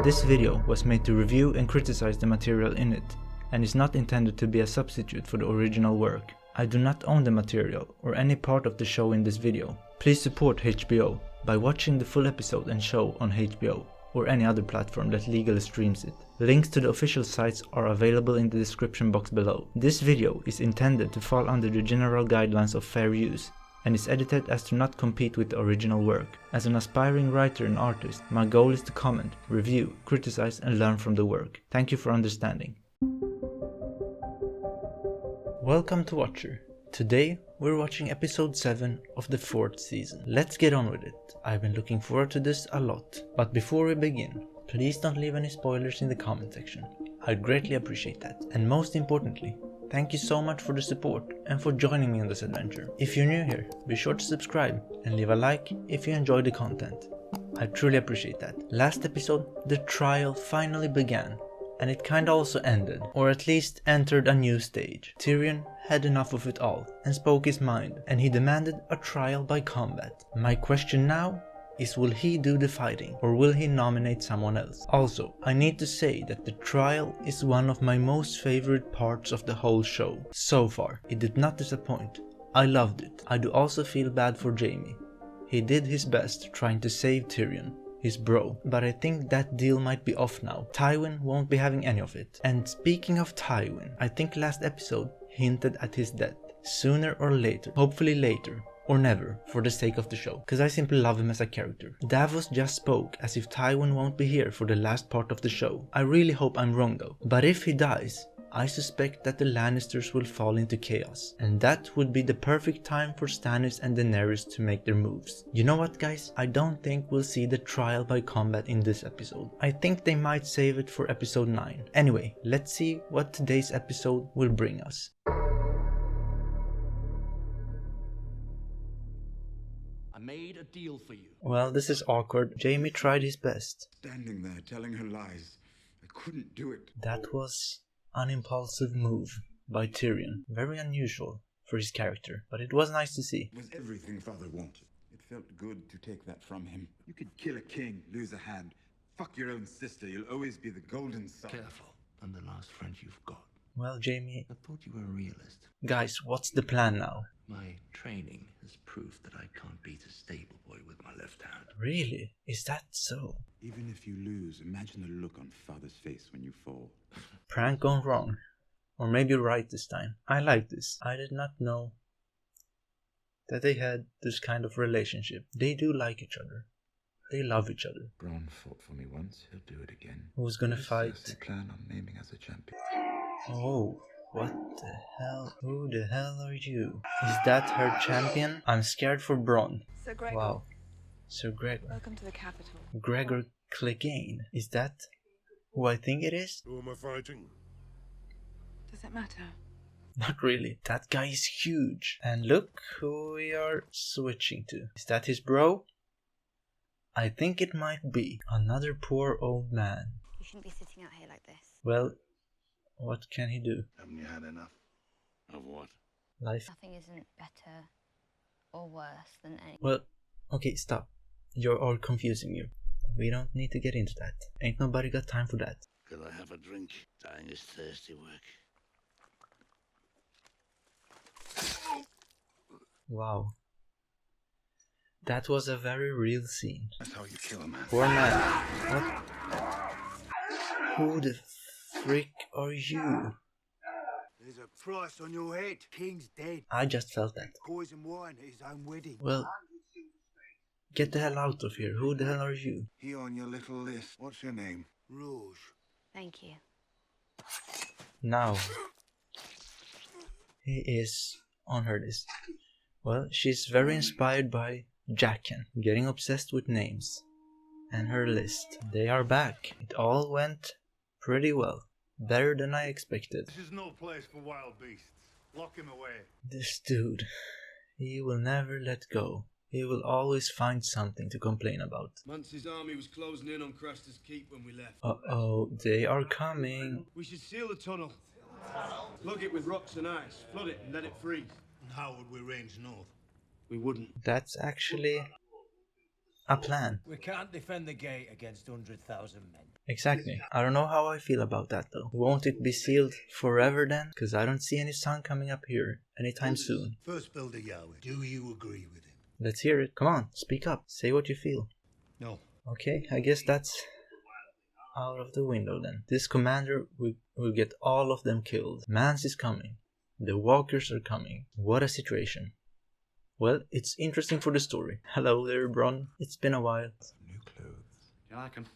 This video was made to review and criticize the material in it, and is not intended to be a substitute for the original work. I do not own the material or any part of the show in this video. Please support HBO by watching the full episode and show on HBO or any other platform that legally streams it. Links to the official sites are available in the description box below. This video is intended to fall under the general guidelines of fair use and is edited as to not compete with the original work. As an aspiring writer and artist, my goal is to comment, review, criticize and learn from the work. Thank you for understanding. Welcome to Watcher. Today we're watching episode 7 of the 4th season. Let's get on with it. I've been looking forward to this a lot. But before we begin, please don't leave any spoilers in the comment section. I'd greatly appreciate that. And most importantly, thank you so much for the support and for joining me on this adventure. If you're new here, be sure to subscribe and leave a like if you enjoy the content. I truly appreciate that. Last episode, the trial finally began. And it kinda also ended, or at least entered a new stage. Tyrion had enough of it all and spoke his mind, and he demanded a trial by combat. My question now is, will he do the fighting or will he nominate someone else? Also, I need to say that the trial is one of my most favorite parts of the whole show. So far, it did not disappoint. I loved it. I do also feel bad for Jaime. He did his best trying to save Tyrion, his bro, but I think that deal might be off now. Tywin won't be having any of it. And speaking of Tywin, I think last episode hinted at his death. Sooner or later, hopefully later, or never, for the sake of the show, because I simply love him as a character. Davos just spoke as if Tywin won't be here for the last part of the show. I really hope I'm wrong though, but if he dies, I suspect that the Lannisters will fall into chaos, and that would be the perfect time for Stannis and Daenerys to make their moves. You know what guys, I don't think we'll see the trial by combat in this episode. I think they might save it for episode 9. Anyway, let's see what today's episode will bring us. I made a deal for you. Well, this is awkward. Jaime tried his best. Standing there telling her lies. I couldn't do it. That was an impulsive move by Tyrion. Very unusual for his character, but it was nice to see. It was everything father wanted. It felt good to take that from him. You could kill a king, lose a hand. Fuck your own sister, you'll always be the golden son. Careful, I'm the last friend you've got. Well, Jaime... I thought you were a realist. Guys, what's the plan now? My training has proved that I can't beat a stable boy with my left hand. Really? Is that so? Even if you lose, imagine the look on father's face when you fall. Prank gone wrong. Or maybe right this time. I like this. I did not know that they had this kind of relationship. They do like each other. They love each other. Bronn fought for me once, he'll do it again. Who's gonna What does fight? Cersei plan on naming as a champion? Oh, what the hell? Who the hell are you? Is that her champion? I'm scared for Bronn. Sir Gregor, Wow. Sir Gregor. welcome to the capital. Gregor Clegane. Is that who I think it is? Who am I fighting? Does it matter? Not really. That guy is huge. And look who we are switching to. Is that his bro? I think it might be. Another poor old man. You shouldn't be sitting out here like this. Well, what can he do? Haven't you had enough? Of what? Life. Nothing isn't better or worse than any. Well, okay, stop. You're all confusing me. We don't need to get into that. Ain't nobody got time for that. Could I have a drink? Dying is thirsty work. Wow. That was a very real scene. That's how you kill a man. Poor man. What? Who the frick are you? There's a price on your head. King's dead. I just felt that. Poison wine at his own wedding. Well, get the hell out of here. Who the hell are you? He on your little list. What's your name? Rouge. Thank you. Now. He is on her list. Well, she's very inspired by Jaqen, getting obsessed with names. And her list. They are back. It all went pretty well. Better than I expected. This is no place for wild beasts. Lock him away. This dude. He will never let go. He will always find something to complain about. Mance's army was closing in on Craster's Keep when we left. Uh-oh, they are coming. We should seal the tunnel. Plug it with rocks and ice, flood it and let it freeze. And how would we range north? We wouldn't. That's actually a plan. We can't defend the gate against 100,000 men. Exactly. I don't know how I feel about that though. Won't it be sealed forever then? Because I don't see any sun coming up here anytime soon. First builder Yahweh, do you agree with him? Let's hear it. Come on, speak up. Say what you feel. No. Okay, I guess that's out of the window then. This commander will get all of them killed. Mance is coming. The walkers are coming. What a situation. Well, it's interesting for the story. Hello there, Bronn. It's been a while. New clothes. You like him?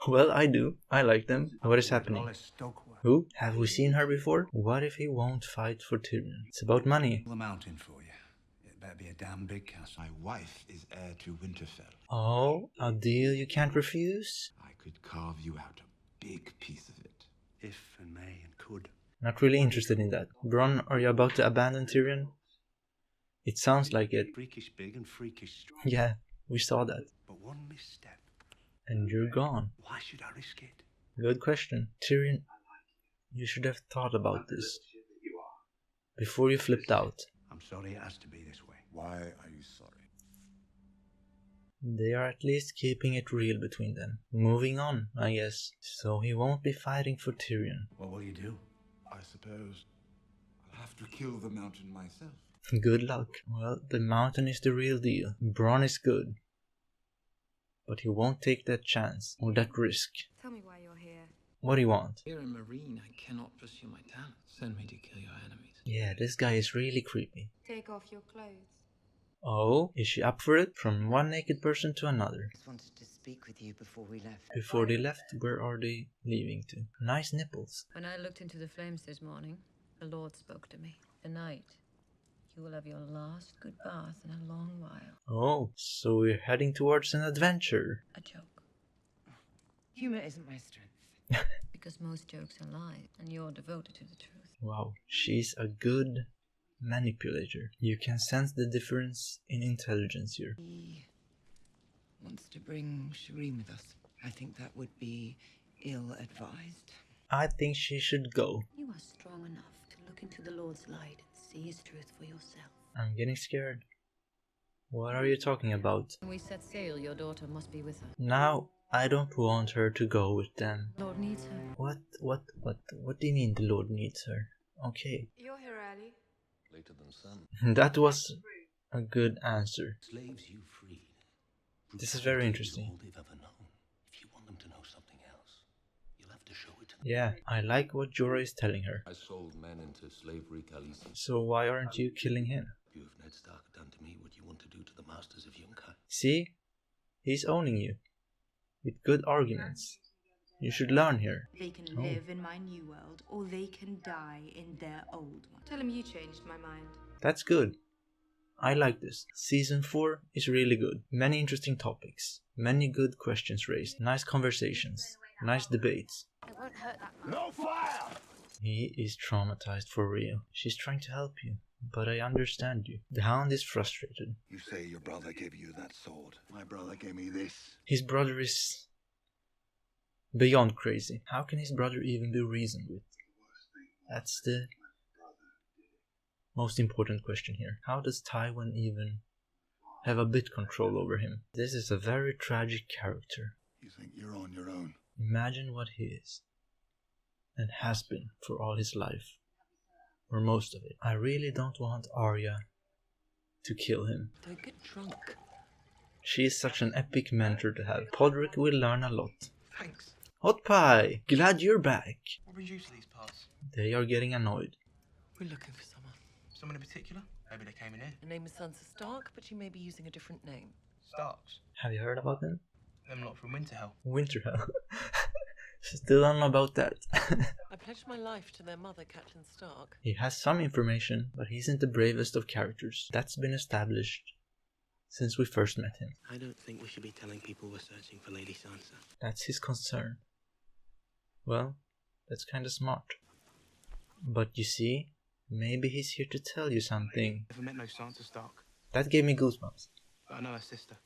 Well, I do. I like them. What is happening? Stokewell. Who? Have we seen her before? What if he won't fight for Tyrion? It's about money. The mountain for you. It better be a damn big castle. My wife is heir to Winterfell. Oh, a deal you can't refuse? I could carve you out a big piece of it. If and may and could. Not really interested in that. Bronn, are you about to abandon Tyrion? It sounds like it. Freakish big and freakish strong. Yeah, we saw that. But one misstep. And you're gone. Why should I risk it? Good question. Tyrion, you should have thought about this before you flipped out. I'm sorry it has to be this way. Why are you sorry? They are at least keeping it real between them. Moving on, I guess. So he won't be fighting for Tyrion. What will you do? I suppose I'll have to kill the mountain myself. Good luck. Well, the mountain is the real deal. Bronn is good. But he won't take that chance or that risk. Tell me why you're here. What do you want? Here a marine, I cannot pursue my talents. Send me to kill your enemies. Yeah, this guy is really creepy. Take off your clothes. Oh, is she up for it? From one naked person to another. I just wanted to speak with you before we left. Before they left, where are they leaving to? Nice nipples. When I looked into the flames this morning, the Lord spoke to me. Tonight, you will have your last good bath in a long while. Oh, so we're heading towards an adventure. A joke. Humor isn't my strength. Because most jokes are lies, and you're devoted to the truth. Wow, she's a good manipulator. You can sense the difference in intelligence here. He wants to bring Shireen with us. I think that would be ill-advised. I think she should go. You are strong enough to look into the Lord's light and see his truth for yourself. I'm getting scared. What are you talking about? When we set sail, your daughter must be with her. Now, I don't want her to go with them. Lord needs her. What do you mean the Lord needs her? Okay. You're here early. Later than some. That was a good answer. Slaves you freed. This is very interesting. All they've ever known. If you want them to know something else, you'll have to show it to them. Yeah, I like what Jorah is telling her. I sold men into slavery, Khaleesi. So why aren't you killing him? You have Ned Stark done to me what you want to do to the masters of Yunkai. See? He's owning you. With good arguments. You should learn here. They can live in my new world, or they can die in their old one. Tell him you changed my mind. That's good. I like this. Season 4 is really good. Many interesting topics. Many good questions raised. Nice conversations. Nice debates. It won't hurt that much. No fire! He is traumatized for real. She's trying to help you. But I understand you. The Hound is frustrated. You say your brother gave you that sword. My brother gave me this. His brother is beyond crazy. How can his brother even be reasoned with? That's the most important question here. How does Tywin even have a bit control over him? This is a very tragic character. You think you're on your own? Imagine what he is and has been for all his life. Or most of it. I really don't want Arya to kill him. Don't get drunk. She is such an epic mentor to have. Podrick will learn a lot. Thanks. Hotpie! Glad you're back! What brings you to these parts? They are getting annoyed. We're looking for someone. Someone in particular? Maybe they came in here. Her name is Sansa Stark, but she may be using a different name. Starks? Have you heard about them? Them lot from Winterhell. Winterhell. Still don't know about that. I pledged my life to their mother, Catelyn Stark. He has some information, but he isn't the bravest of characters. That's been established since we first met him. I don't think we should be telling people we're searching for Lady Sansa. That's his concern. Well, that's kinda smart. But you see, maybe he's here to tell you something. Never met no Sansa Stark. That gave me goosebumps. But I know her sister,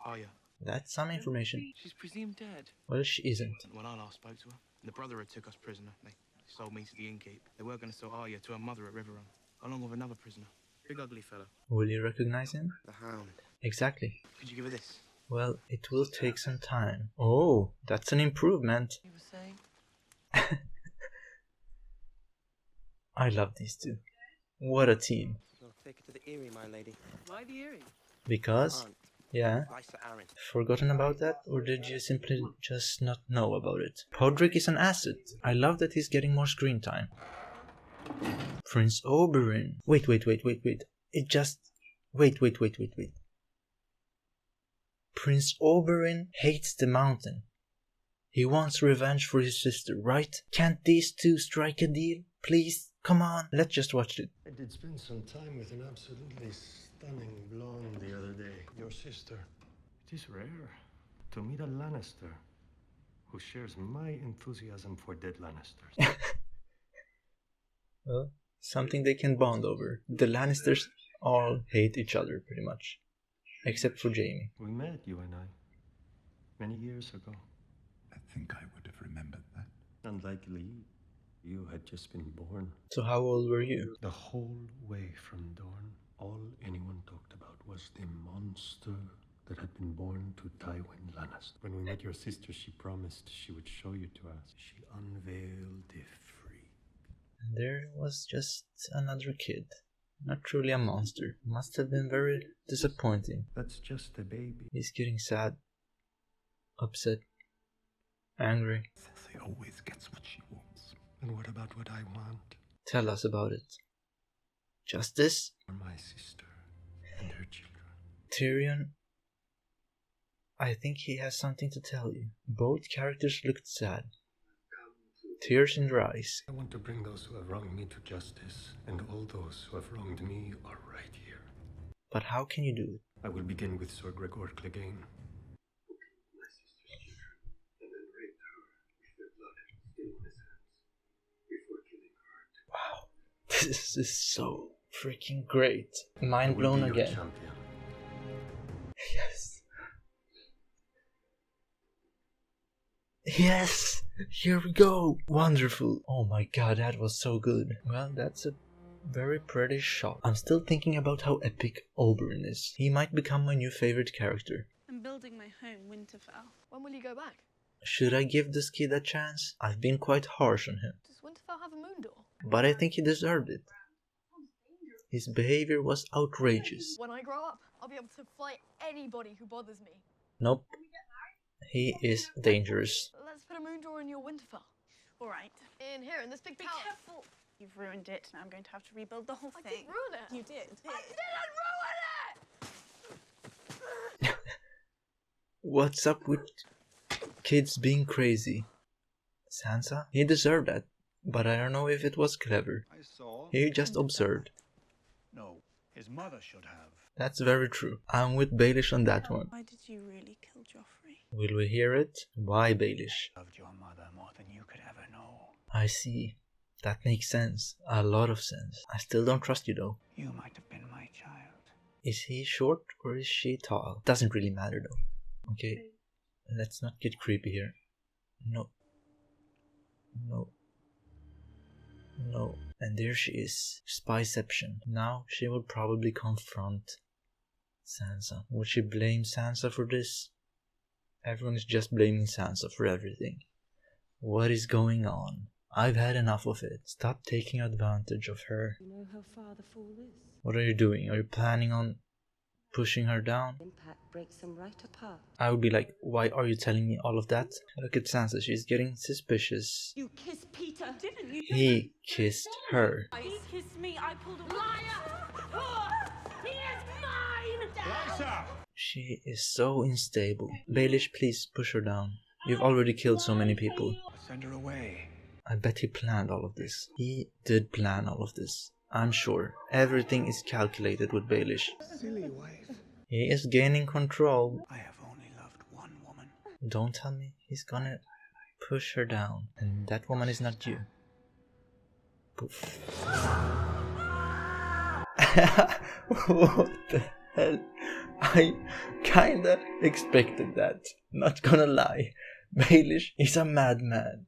Arya. That's some information. She's presumed dead. Well, she isn't. When I last spoke to her, the Brotherhood took us prisoner. They sold me to the innkeep. They were going to sell Arya to her mother at Riverrun, along with another prisoner. Big ugly fella. Will you recognize him? The Hound. Exactly. Could you give her this? Well, it will take some time. Oh, that's an improvement. You were saying? I love these two. What a team. You'll take her to the Eyrie, my lady. Why the earring? Because? Yeah. Lysa Arryn. Forgotten about that? Or did you simply just not know about it? Podrick is an asset. I love that he's getting more screen time. Prince Oberyn. Wait. It just... Wait. Prince Oberyn hates the mountain. He wants revenge for his sister, right? Can't these two strike a deal? Please? Come on, let's just watch it. I did spend some time with an absolutely stunning blonde the other day. Your sister. It is rare to meet a Lannister who shares my enthusiasm for dead Lannisters. Well, something they can bond over. The Lannisters all hate each other, pretty much. Except for Jaime. We met, you and I, many years ago. I think I would have remembered that. Unlikely, you had just been born. So how old were you? The whole way from Dorne, all anyone talked about was the monster that had been born to Tywin Lannister. When we met your sister, she promised she would show you to us. She unveiled the freak. And there was just another kid. Not truly a monster. Must have been very disappointing. That's just a baby. He's getting sad, upset, angry. Cersei always gets what she wants. And what about what I want? Tell us about it. Justice? For my sister and her children. Tyrion? I think he has something to tell you. Both characters looked sad. Tears in their eyes. I want to bring those who have wronged me to justice, and all those who have wronged me are right here. But how can you do it? I will begin with Sir Gregor Clegane. My sister's children, and then raped her with their blood still on his hands before killing her. Wow, this is so freaking great. Mind blown again. Yes. Yes! Here we go! Wonderful! Oh my god, that was so good. Well, that's a very pretty shot. I'm still thinking about how epic Oberyn is. He might become my new favorite character. I'm building my home, Winterfell. When will you go back? Should I give this kid a chance? I've been quite harsh on him. Does Winterfell have a moon door? But I think he deserved it. His behavior was outrageous. When I grow up, I'll be able to fight anybody who bothers me. Nope. He is dangerous. Let's put a moon door in your Winterfell. All right. In here, in this big Be house. careful. You've ruined it. Now I'm going to have to rebuild the whole I thing. didn't ruin it. You did. I didn't ruin it! What's up with kids being crazy? Sansa? He deserved that, but I don't know if it was clever. I saw. He just observed. No, his mother should have. That's very true. I'm with Baelish on that one. Why did you really kill Joffrey? Will we hear it? Why Baelish? Loved your mother more than you could ever know. I see. That makes sense. A lot of sense. I still don't trust you though. You might have been my child. Is he short or is she tall? Doesn't really matter though. Okay, let's not get creepy here. No. No. No. And there she is. Spyception. Now she will probably confront Sansa. Would she blame Sansa for this? Everyone is just blaming Sansa for everything. What is going on? I've had enough of it. Stop taking advantage of her. You know how far the fall is. What are you doing? Are you planning on pushing her down? Impact breaks them right apart. I would be like, why are you telling me all of that? Look at Sansa, she's getting suspicious. You kissed Peter. Didn't you? He kissed her. He kissed me. I pulled a liar. He is mine. Lysa! She is so unstable. Baelish, please push her down. You've already killed so many people. Send her away. I bet he planned all of this. He did plan all of this. I'm sure. Everything is calculated with Baelish. Silly wife. He is gaining control. I have only loved one woman. Don't tell me he's gonna push her down. And that woman is not you. Poof. What the hell? I kinda expected that. Not gonna lie. Baelish is a madman.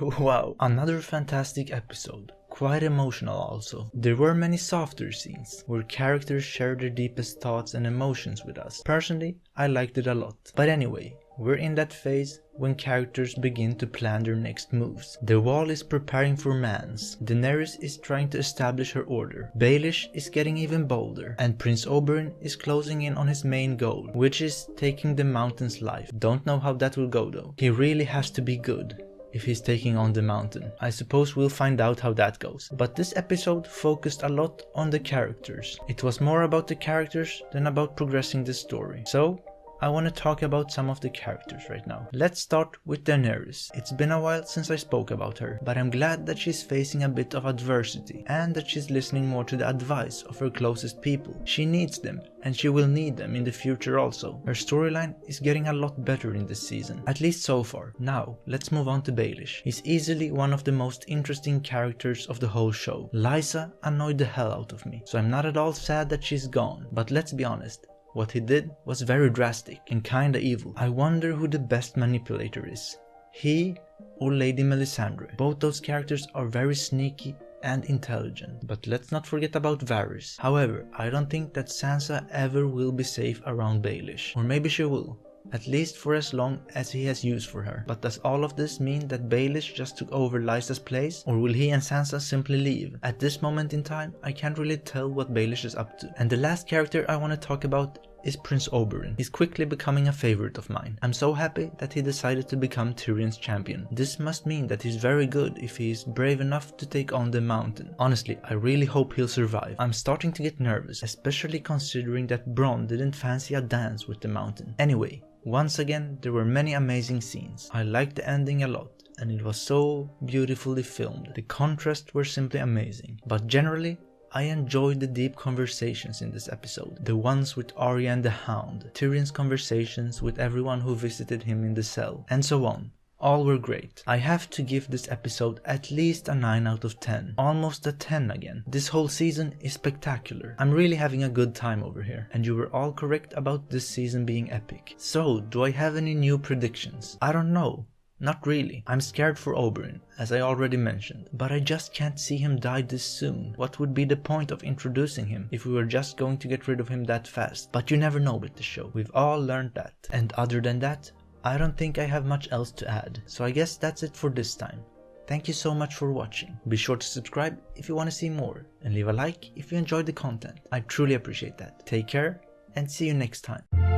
Wow, another fantastic episode. quite emotional also. There were many softer scenes, where characters shared their deepest thoughts and emotions with us. Personally, I liked it a lot. But anyway, we're in that phase when characters begin to plan their next moves. The Wall is preparing for Mans, Daenerys is trying to establish her order, Baelish is getting even bolder, and Prince Oberyn is closing in on his main goal, which is taking the Mountain's life. Don't know how that will go though. He really has to be good if he's taking on the Mountain. I suppose we'll find out how that goes. But this episode focused a lot on the characters. It was more about the characters than about progressing the story. So I want to talk about some of the characters right now. Let's start with Daenerys. It's been a while since I spoke about her, but I'm glad that she's facing a bit of adversity and that she's listening more to the advice of her closest people. She needs them, and she will need them in the future also. Her storyline is getting a lot better in this season, at least so far. Now, let's move on to Baelish. He's easily one of the most interesting characters of the whole show. Lysa annoyed the hell out of me, so I'm not at all sad that she's gone, but let's be honest, what he did was very drastic and kinda evil. I wonder who the best manipulator is, he or Lady Melisandre. Both those characters are very sneaky and intelligent. But let's not forget about Varys. However, I don't think that Sansa ever will be safe around Baelish. Or maybe she will, at least for as long as he has use for her. But does all of this mean that Baelish just took over Lysa's place? Or will he and Sansa simply leave? At this moment in time, I can't really tell what Baelish is up to. And the last character I want to talk about is Prince Oberyn. He's quickly becoming a favorite of mine. I'm so happy that he decided to become Tyrion's champion. This must mean that he's very good if he is brave enough to take on the Mountain. Honestly, I really hope he'll survive. I'm starting to get nervous, especially considering that Bronn didn't fancy a dance with the Mountain. Anyway, once again, there were many amazing scenes. I liked the ending a lot, and it was so beautifully filmed. The contrasts were simply amazing. But generally, I enjoyed the deep conversations in this episode. The ones with Arya and the Hound, Tyrion's conversations with everyone who visited him in the cell, and so on. All were great. I have to give this episode at least a 9 out of 10. Almost a 10 again. This whole season is spectacular. I'm really having a good time over here. And you were all correct about this season being epic. So, do I have any new predictions? I don't know. Not really. I'm scared for Oberyn, as I already mentioned, but I just can't see him die this soon. What would be the point of introducing him if we were just going to get rid of him that fast? But you never know with the show. We've all learned that. And other than that, I don't think I have much else to add. So I guess that's it for this time. Thank you so much for watching. Be sure to subscribe if you want to see more, and leave a like if you enjoyed the content. I truly appreciate that. Take care, and see you next time.